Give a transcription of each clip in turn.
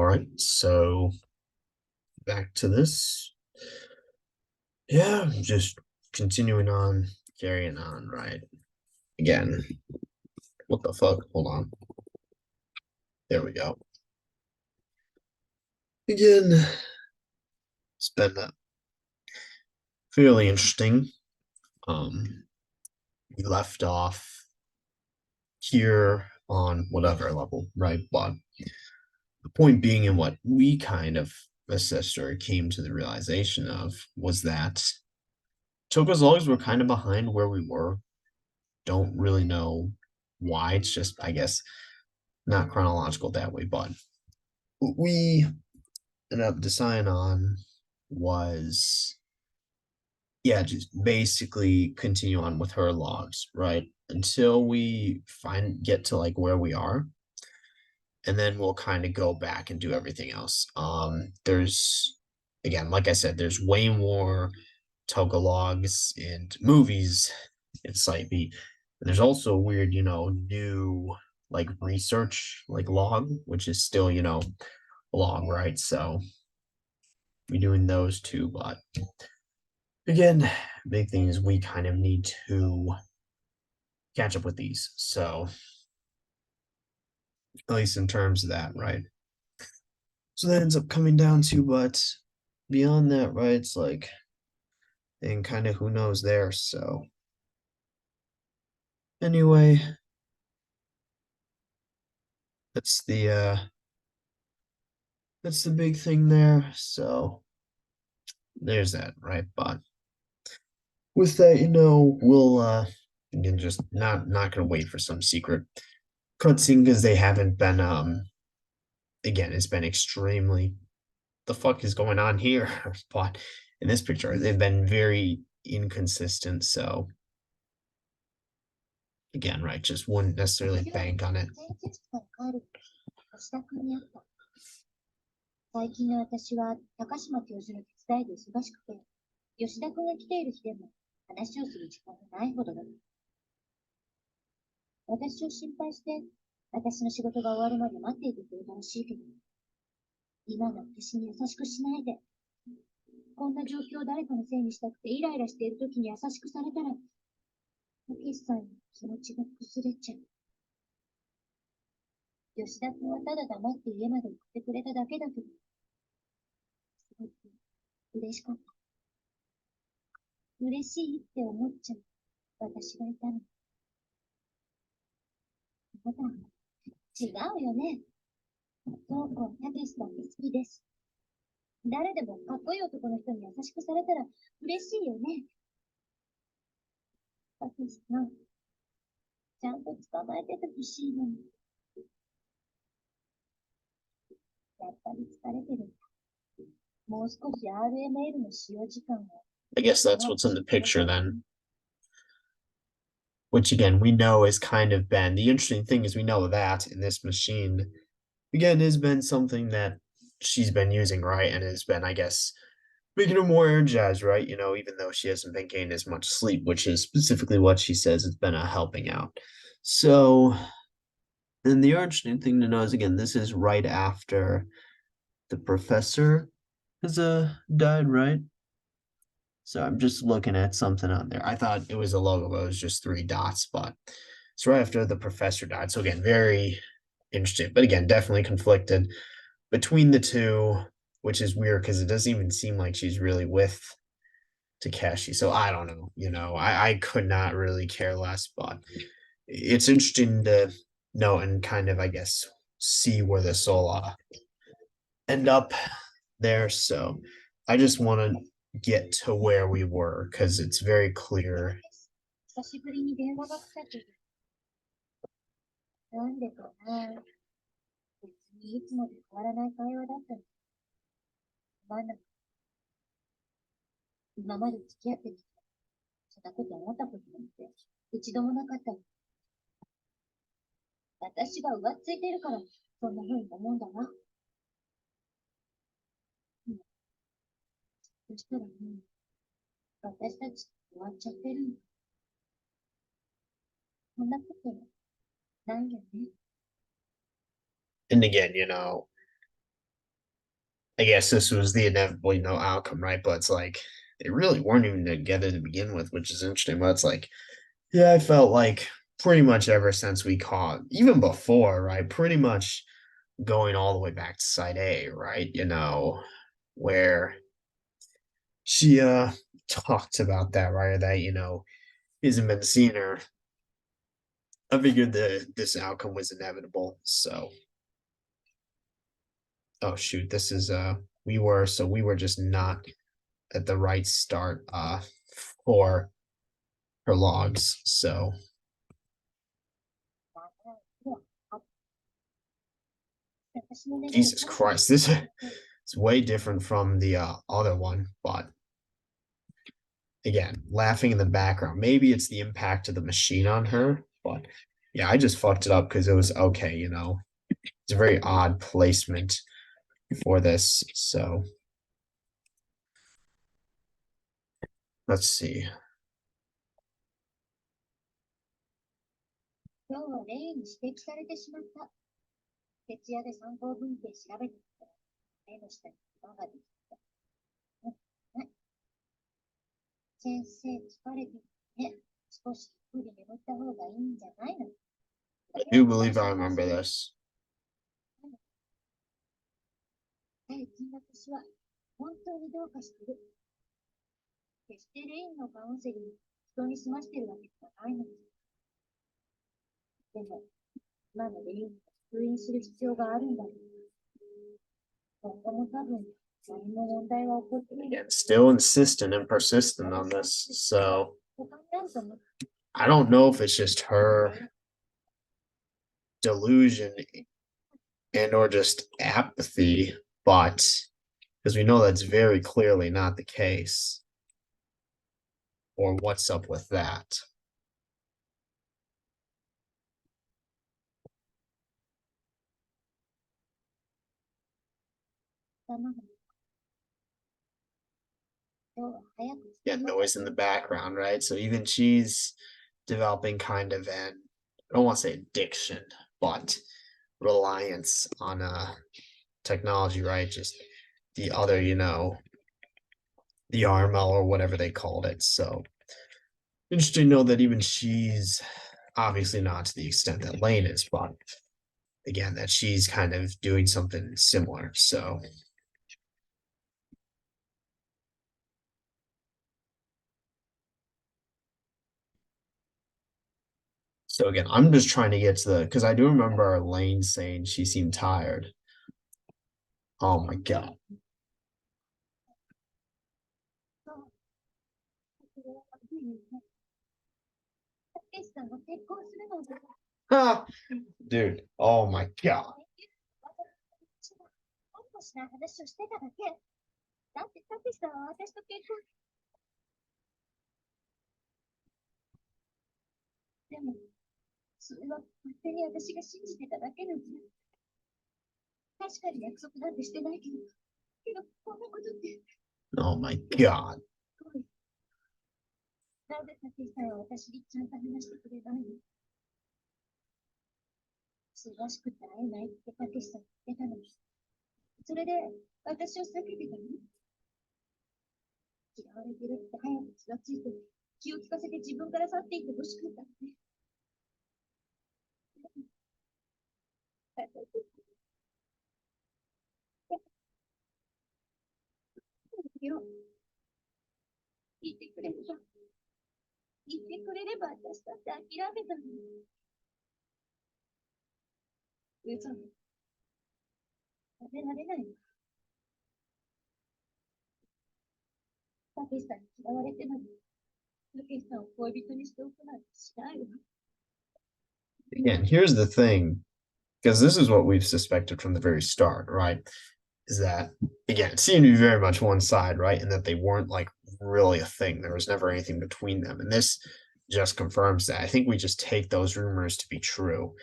right, so back to this. Yeah, just continuing on, carrying on, right? Again, what the fuck? Hold on. There we go. Again, it's been fairly interesting. We left off here on whatever level, right? But the point being, and what we kind of assessed or came to the realization of was that Togo's logs were kind of behind where we were. Don't really know why. It's just, I guess, not chronological that way. But what we ended up deciding on was, yeah, just basically continue on with her logs, right? Until we get to like where we are. And then we'll kind of go back and do everything else. There's, again, like I said, there's way more Toga logs and movies in Site B. And there's also a weird, new like research like log, which is still, a log, right? So we're doing those too, but again, big thing is we kind of need to catch up with these. So at least in terms of that, right? So that ends up coming down to, but beyond that, right? It's like, and kind of who knows there. So anyway, that's the big thing there. So there's that, right? But with that, we'll again just not gonna wait for some secret cutscene because they haven't been again, it's been extremely the fuck is going on here? But in this picture, they've been very inconsistent. So again, right, just wouldn't necessarily bank on it. 最近の私は高島教授の手伝いで忙しくて、吉田君が来ている日でも話をする時間がないほどだ。私を心配して、私の仕事が終わるまで待っていてくれたらしいけど、今の私に優しくしないで。こんな状況を誰かのせいにしたくてイライラしている時に優しくされたら、たけしさんの気持ちが崩れちゃう。吉田君はただ黙って家まで送ってくれただけだけど、すごく嬉しかった。嬉しいって思っちゃう私がいたの。あなた、違うよね。東子、たけしさんが好きです。誰でもかっこいい男の人に優しくされたら嬉しいよね。たけしさん、ちゃんと捕まえててほしいのに。やっぱり疲れてる。もう少し RML の使用時間を。I guess that's what's in the picture then. Which again, we know has kind of been the interesting thing is we know that in this machine, again, has been something that she's been using, right? And has been, I guess, making her more energized, right? Even though she hasn't been getting as much sleep, which is specifically what she says has been a helping out. So, and the interesting thing to know is again, this is right after the professor has died, right? So I'm just looking at something on there. I thought it was a logo, but it was just three dots, but it's right after the professor died. So again, very interesting, but again, definitely conflicted between the two, which is weird because it doesn't even seem like she's really with Takeshi. So I don't know, I could not really care less, but it's interesting to know and kind of, I guess, see where this will end up there. So I just want to get to where we were because it's very clear. 久しぶりに電話が来たけど、なんでかな。別にいつもと変わらない会話だったの。なんだか今まで付き合ってきた。そんなこと思ったことなんて一度もなかったの。私が浮ついてるからそんな風に思うんだな。そしたらもう私たち終わっちゃってるの。そんなことないよね。And again, I guess this was the inevitable, outcome, right? But it's like they really weren't even together to begin with, which is interesting. But it's like, yeah, I felt like pretty much ever since we caught, even before, right? Pretty much going all the way back to side A, right? Where she talked about that, right? That, hasn't been seeing her. I figured this outcome was inevitable. So, oh shoot, this is we were just not at the right start for her logs. So, Jesus Christ, this is way different from the other one, but again, laughing in the background. Maybe it's the impact of the machine on her, but yeah, I just fucked it up because it was okay. It's a very odd placement for this. So let's see. 今日はレインに指摘されてしまった。徹夜で参考文献調べてみたら、目の下に岩ができた。先生、疲れてるね。少しゆっくり眠った方がいいんじゃないの？ I do believe I remember this. 最近私は本当にどうかしてる。決してレインのカウンセリング人に済ましてるわけじゃないのです。でも、今のレインが通院する必要があるんだろう。今後も多分何も問題は起こってない。Again, still insistent and persistent on this. So I don't know if it's just her delusion and or just apathy, but because we know that's very clearly not the case. Or what's up with that? 今日は早く Yeah, noise in the background, right? So even she's developing kind of I don't want to say addiction, but reliance on technology, right? Just the other, the RML or whatever they called it. So interesting to know that even she's obviously not to the extent that Lain is, but again, that she's kind of doing something similar. So again, I'm just trying to get to because I do remember Lain saying she seemed tired. Oh my god. Ah, dude. Oh my god. しな話をしてただけ。だって、たけしさんは私と結婚。でも、それは勝手に私が信じてただけなんです。確かに約束なんてしてないけど、こんなことって。Oh my god. なんでたけしさんは私にちゃんと話してくれないの？忙しくて会えないってたけしさん言ってたのに。それで、私を避けてたの？嫌われてるって早く気がついて、気を利かせて自分から去っていってほしかったって。言ってくれれば、言ってくれれば私だって諦めたのに。嘘。食べられないの。たけしさんに嫌われてるのに、たけしさんを恋人にしておくなんてしないわ。Again, here's the thing, because this is what we've suspected from the very start, right? Is that again, it seemed to be very much one side, right? And that they weren't like really a thing. There was never anything between them. And this just confirms that. I think we just take those rumors to be true.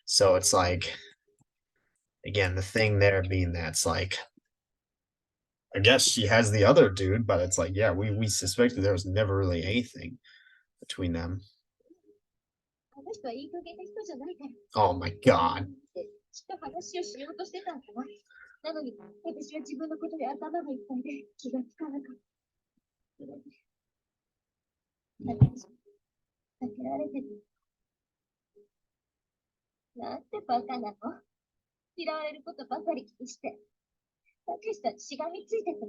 So it's like, again, the thing there being that's like, I guess she has the other dude, but it's like, yeah, we suspected there was never really anything between them. あの人はいい加減な人じゃないから。Oh my god. きっと話をしようとしてたんだな。なのに、私は自分のことで頭がいっぱいで気がつかなかった。それで、私、避けられてる。なんてバカなの。嫌われることばかり気にして、たけしさんにしがみついてた。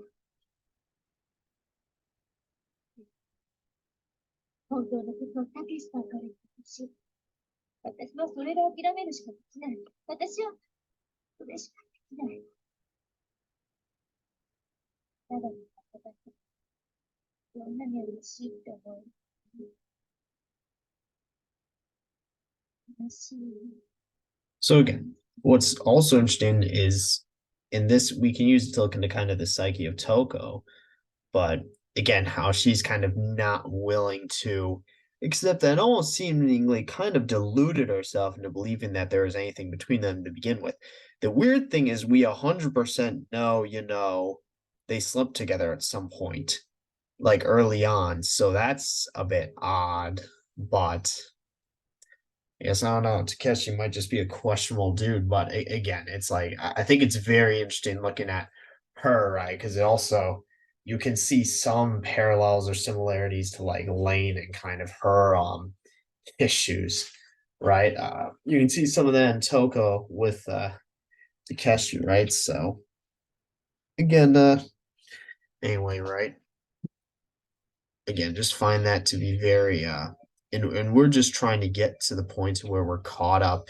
本当のことをたけしさんから言ってほしい。私はそれで諦めるしかできない。私は、それしかできない。ただのことだけ、どんなに嬉しいって思う。嬉しい。So again, what's also interesting is in this we can use it to look into kind of the psyche of Toko, but again, how she's kind of not willing to accept that and almost seemingly kind of deluded herself into believing that there was anything between them to begin with. The weird thing is we 100% know, they slept together at some point, like early on. So that's a bit odd, but yes, I don't know. Takeshi might just be a questionable dude, but again, it's like I think it's very interesting looking at her, right? Because it also you can see some parallels or similarities to like Lain and kind of her issues, right? You can see some of that in Toko with Takeshi, right? So again, anyway, right? Again, just find that to be very and we're just trying to get to the point where we're caught up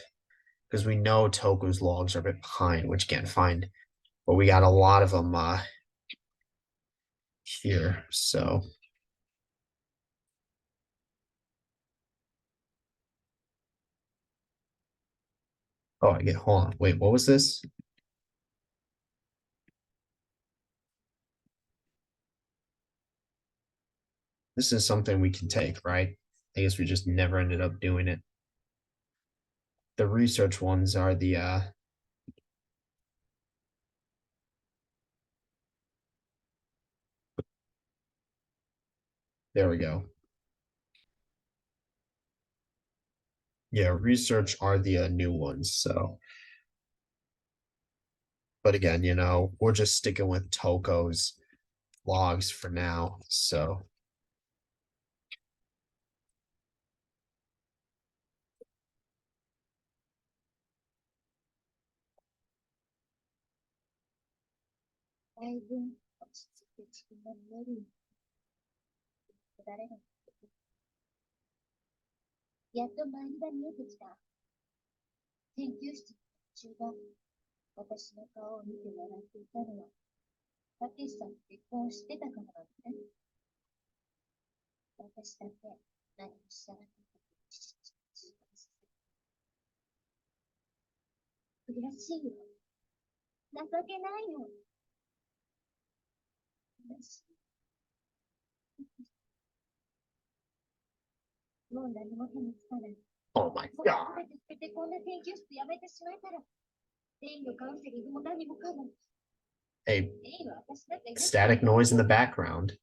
because we know Toku's logs are a bit behind, which can't find, but we got a lot of them here. So, oh, I get hold on. Wait, what was this? This is something we can take, right? I guess we just never ended up doing it. The research ones are the there we go. Yeah, research are the new ones. So, but again, we're just sticking with Toko's logs for now. So, だいぶ落ち着いて自分の無理にられる。やっと周りが見えてきた。研究室の中盤、私の顔を見て笑っていたのは、たけしさんと結婚してたからだって。私だけ何も知らなかったけど、事実を痛感させる。悔しいよ。情けないよ。私、もう何も手につかない。oh my もう god. 全て捨ててこんな研究室辞めてしまえたら、レインのカウンセリングも何もかも。Hey, レインは私だって許して static noise in the background.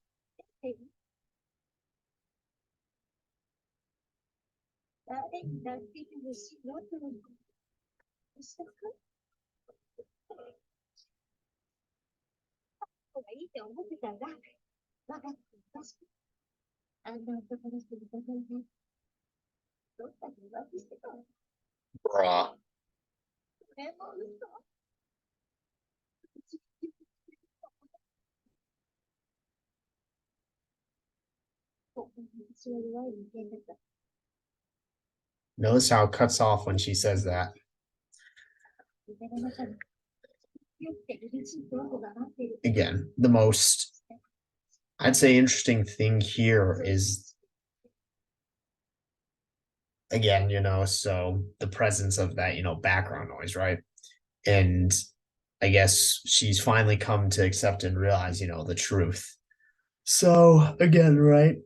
誰だって欲しいのとしたか方がいいって思ってたんだ。分かって昔あんな男の人に抱えて、どっかに浮気してたの。Bruh. それも嘘。私は弱い人間だった。Notice how it cuts off when she says that. 夢の中に強くて厳しい道具が待っている。Again, the most, I'd say, interesting thing here is, again, so the presence of that, background noise, right? And I guess she's finally come to accept and realize, the truth. So, again, right?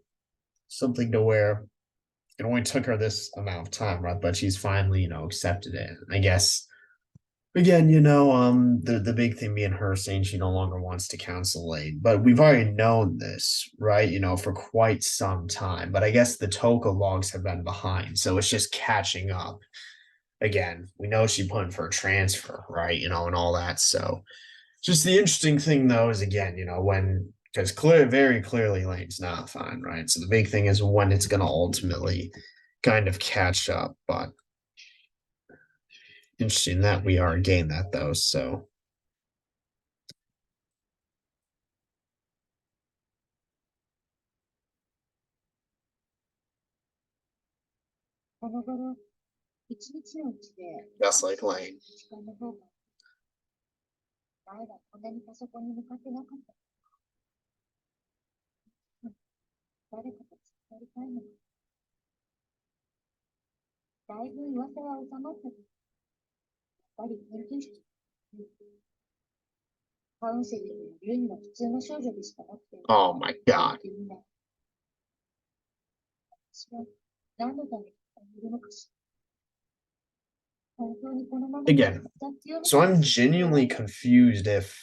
Something to where it only took her this amount of time, right? But she's finally, accepted it. I guess again, the big thing being her saying she no longer wants to counsel Lain, but we've already known this, right? For quite some time. But I guess the Toka logs have been behind, so it's just catching up. again, we know she put in for a transfer, right? And all that. So just the interesting thing though is again, when because very clearly Lane's not fine, right? So the big thing is when it's gonna ultimately kind of catch up. But interesting that we are getting that though. So この頃、一日のうちで、just like Lane. 時間の方が、前はこんなにパソコンに向かってなかった。誰かと伝わりたいの。だいぶ噂は収まったけど、やっぱり研究室。カウンセリングのユニは普通の少女でしかなくて。Oh my god. 私は何のためにいるのかしら。Again, so I'm genuinely confused if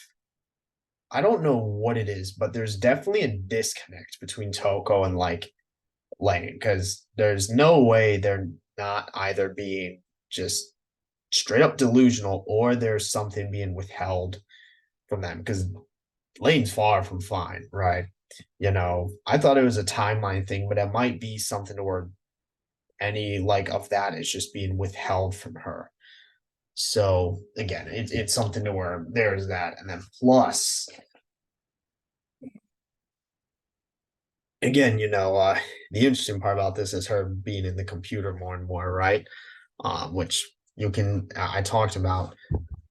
I don't know what it is, but there's definitely a disconnect between Toko and like Lain because there's no way they're not either being just straight up delusional or there's something being withheld from them because Lane's far from fine, right? I thought it was a timeline thing, but it might be something to where any like of that is just being withheld from her. So again, it's something to where there's that, and then plus again, the interesting part about this is her being in the computer more and more, right? Which you can I talked about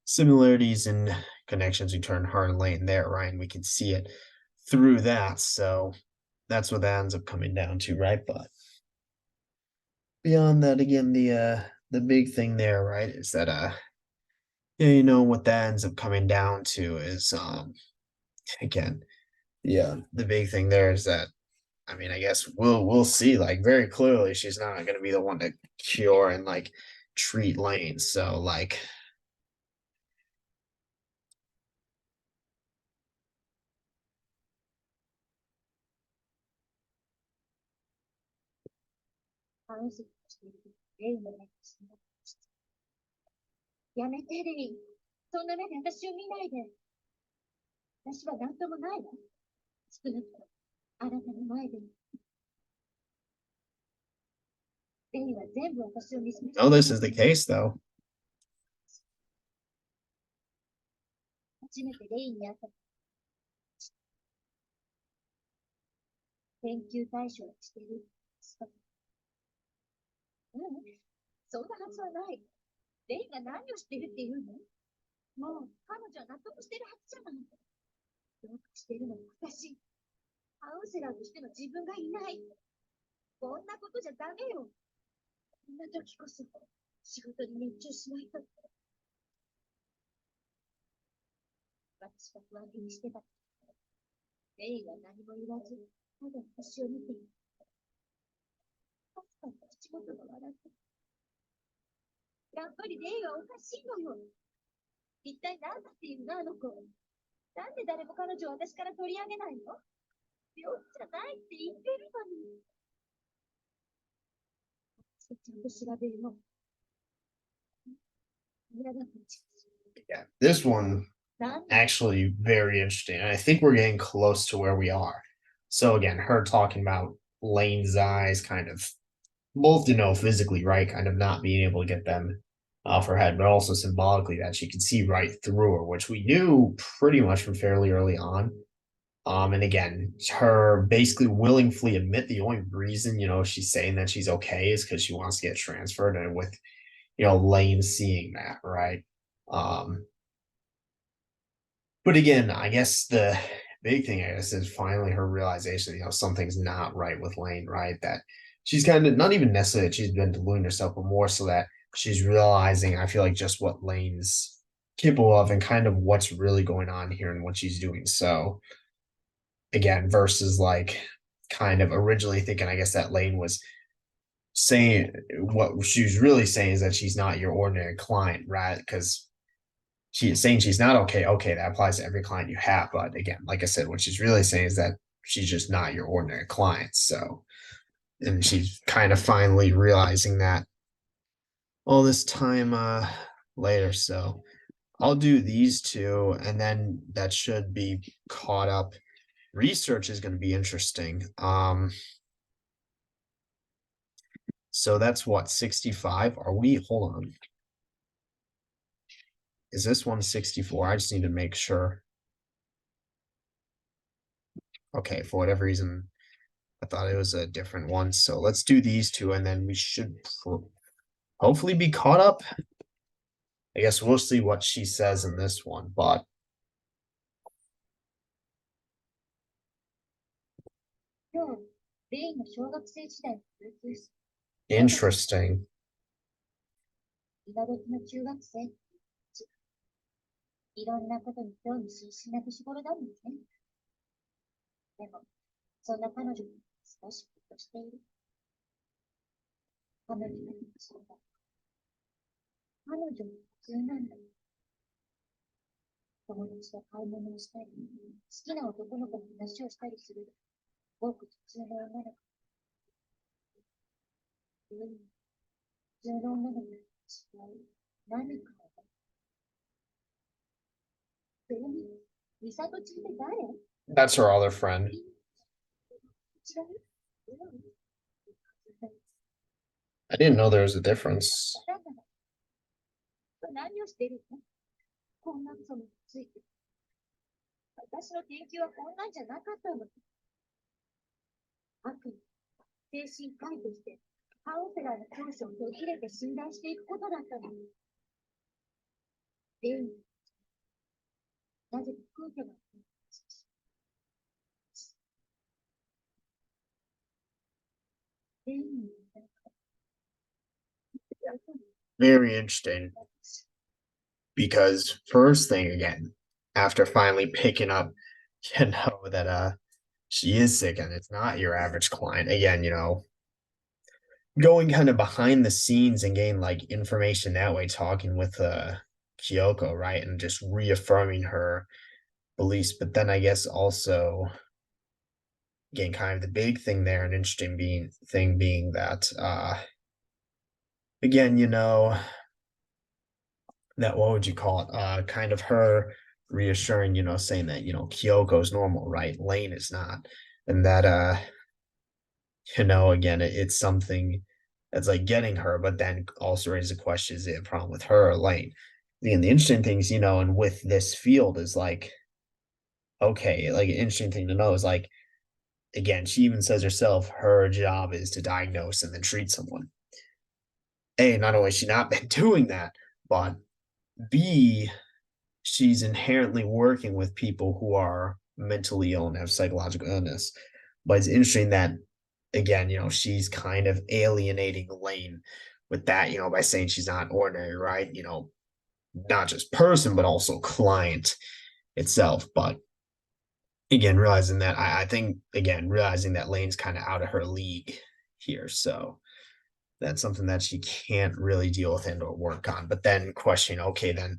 similarities and connections between her and Lane there, right? And we can see it through that. So that's what that ends up coming down to, right? But beyond that, again, the big thing there, right, is that yeah, what that ends up coming down to is again, yeah, the big thing there is that I mean, I guess we'll see like very clearly she's not going to be the one to cure and like treat Lane. So like カウンセリングしているレイの目が死んだ。やめて、レイ。そんな目で私を見ないで。私は何ともないわ。少なくとも、あなたの前で。レイは全部私を見せました。no, this is the case though. 初めてレイに会った研究対象をしている。うん、そんなはずはない。レイが何をしてるっていうの？もう彼女は納得してるはずじゃない。どうかしてるのは私。カウンセラーとしての自分がいない。こんなことじゃダメよ。こんな時こそ仕事に熱中しないと。私が不安気にしてた。レイは何も言わず、ただ私を見ている。かすかに口元が笑って。やっぱりレイはおかしいのよ。一体何だっていうのあの子。なんで誰も彼女を私から取り上げないの？病気じゃないって言ってるのに。ちゃんと調べるの。Yeah, this one actually very interesting. And I think we're getting close to where we are. So again, her talking about Lane's eyes kind of both, physically, right? Kind of not being able to get them off her head, but also symbolically that she could see right through her, which we knew pretty much from fairly early on. And again, her basically willingly admit the only reason, she's saying that she's okay is because she wants to get transferred and with, Lane seeing that, right? Um, but again, I guess the big thing, I guess, is finally her realization, something's not right with Lane, right? That she's kind of not even necessarily that she's been deluding herself, but more so that she's realizing, I feel like, just what Lane's capable of and kind of what's really going on here and what she's doing. So again, versus like kind of originally thinking, I guess, that Lane was saying what she was really saying is that she's not your ordinary client, right? Because she is saying she's not okay. Okay, that applies to every client you have. But again, like I said, what she's really saying is that she's just not your ordinary client. So, and she's kind of finally realizing that all this time later. So I'll do these two, and then that should be caught up. Research is going to be interesting. So that's what, 65? Are we, hold on. Is this one 64? I just need to make sure. Okay, for whatever reason, I thought it was a different one. So let's do these two, and then we should hopefully be caught up. I guess we'll see what she says in this one, but 今日、レインの小学生時代の同級生、interesting. 今時の中学生、いろんなことに興味津々な年頃だもんね。でも、そんな彼女も少しほっとしている。彼女もそうだ。彼女も普通なんだ。友達と買い物をしたり、好きな男の子の話をしたりする。ごく普通の女の子。普通の女の子と違う。何かを。それに、美里ちゃんって誰？ That's her other friend. 違う？ I didn't know there was a difference. 何をしてるの？こんな嘘について。私の研究はこんなんじゃなかったの。悪意、精神科医として、カウンセラーの長所を途切れて信頼していくことだったのに。レイン、なぜか空虚な。レイン、Very interesting. Because first thing again, after finally picking up, that she is sick and it's not your average client. Again, going kind of behind the scenes and getting like information that way, talking with Kyoko, right? And just reaffirming her beliefs. But then I guess also again, kind of the big thing there, an interesting thing being that again, that what would you call it? Kind of her reassuring, saying that, Kyoko's normal, right? Lain is not. And that again, it's something that's like getting her, but then also raises the question, is it a problem with her or Lain? And the interesting things, and with this field is like, okay, like an interesting thing to know is like, again, she even says herself, her job is to diagnose and then treat someone. A, not only has she not been doing that, but B, she's inherently working with people who are mentally ill and have psychological illness. But it's interesting that again, she's kind of alienating Lain with that, by saying she's not ordinary, right? Not just person, but also client itself. But again, realizing that I think again, realizing that Lain's kind of out of her league here. So that's something that she can't really deal with and or work on. But then questioning, okay, then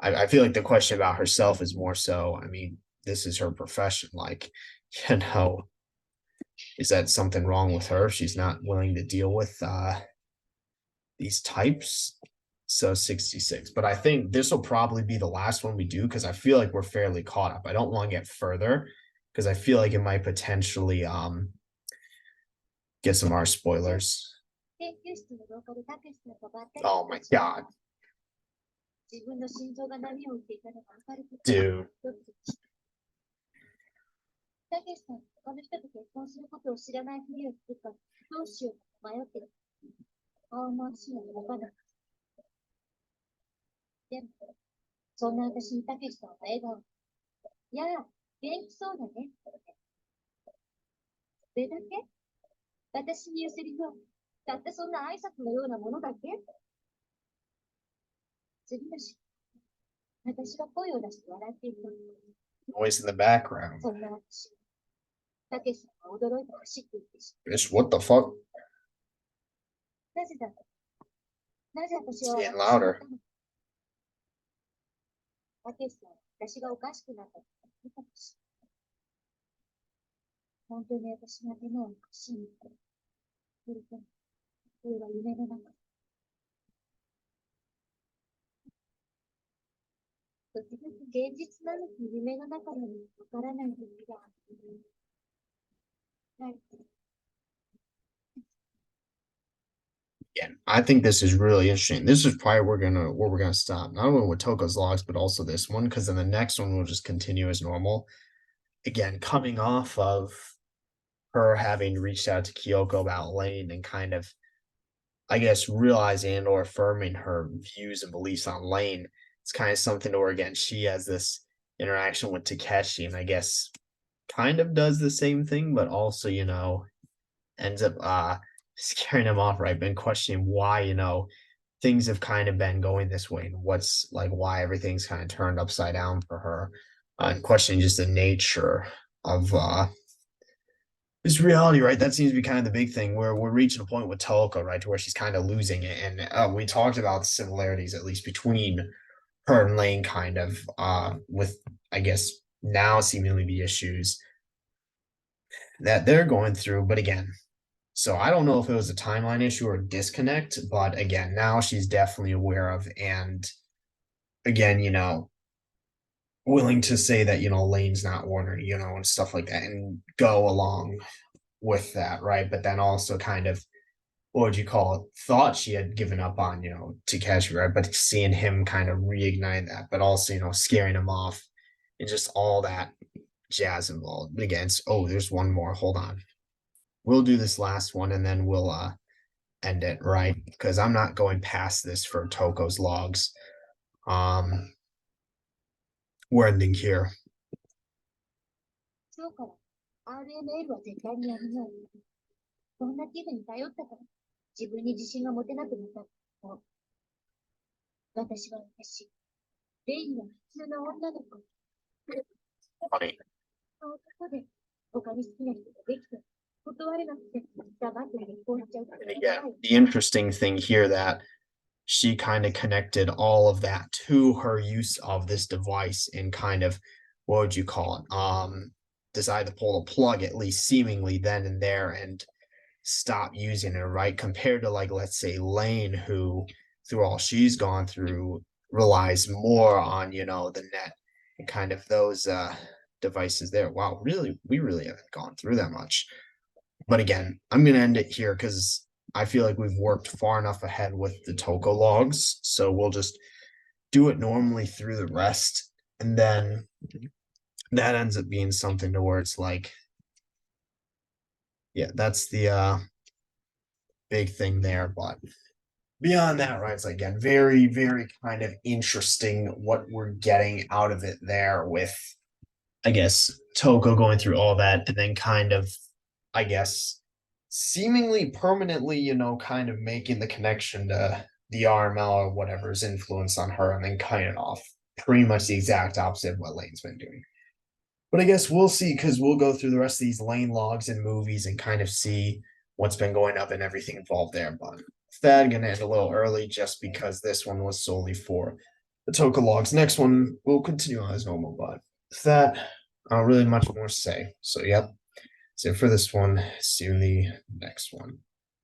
I feel like the question about herself is more so, I mean, this is her profession. Like, you know, is that something wrong with her? She's not willing to deal with these types. So 66. But I think this will probably be the last one we do because I feel like we're fairly caught up. I don't want to get further because I feel like it might potentially get some more spoilers. Oh my god. Dude. たけしさん、他の人と結婚することを知らないふりをするか、どうしようか迷ってる。顔も足も動かない。でも、そんな私にたけしさんは笑顔。いやあ、元気そうだね。それだけ私に言うセリフは、たったそんな挨拶のようなものだけ次の日、私が声を出して笑っているの。Voice in the background. そんな私、たけしさんが驚いて走っていってしまう。Bitch, what the fuck? なぜだなぜ私 It's は getting louder. たけしさん、私がおかしくなったと言ったかもしれない。本当に私が手のおかしいのか。それとも、これは夢の中。時々現実なのか夢の中なのかわからない時がある。Again, I think this is really interesting. This is probably where we're gonna stop. Not only with Toko's logs, but also this one, because then the next one will just continue as normal. Again, coming off of her having reached out to Kyoko about Lane and kind of, I guess, realizing and or affirming her views and beliefs on Lane. It's kind of something to where again she has this interaction with Takeshi, and I guess kind of does the same thing, but also, ends up scaring him off, right? Been questioning why, things have kind of been going this way and what's like why everything's kind of turned upside down for her. And questioning just the nature of this reality, right? That seems to be kind of the big thing where we're reaching a point with Toko, right? To where she's kind of losing it. And we talked about the similarities, at least between her and Lane, kind of, with, I guess, now seemingly the issues that they're going through. But again, so I don't know if it was a timeline issue or a disconnect, but again, now she's definitely aware of, and again, willing to say that, Lane's not Warner, and stuff like that, and go along with that, right? But then also kind of, what would you call it? Thought she had given up on, Takeshi, right? But seeing him kind of reignite that, but also, scaring him off and just all that jazz involved. But again, there's one more. Hold on. We'll do this last one and then we'll end it, right? Because I'm not going past this for Toko's logs. We're ending here. 今日から RML は絶対にやめよう。そんな気分に頼ったから自分に自信が持てなくなった。私は私。レインは普通の女の子。Funny. その男で他に好きな人ができて断れなくて黙って結婚しちゃうって And again, the interesting thing here that she kind of connected all of that to her use of this device and kind of, what would you call it? Decided to pull the plug, at least seemingly then and there, and stop using it, right? Compared to, like, let's say Lain, who through all she's gone through relies more on, the net and kind of those devices there. Wow, really, we really haven't gone through that much. But again, I'm gonna end it here because I feel like we've worked far enough ahead with the Toko logs. So we'll just do it normally through the rest. And then that ends up being something to where it's like, yeah, that's the big thing there. But beyond that, right, it's like, again, very, very kind of interesting what we're getting out of it there with, I guess, Toko going through all that and then kind of, I guess, seemingly permanently, kind of making the connection to the RML or whatever's influence on her and then cutting it off. Pretty much the exact opposite of what Lane's been doing. But I guess we'll see because we'll go through the rest of these Lane logs and movies and kind of see what's been going up and everything involved there. But with that, I'm going to end a little early just because this one was solely for the Toka logs. Next one will continue on as normal. But with that, I don't really much more to say. So, yep. So for this one, see you in the next one.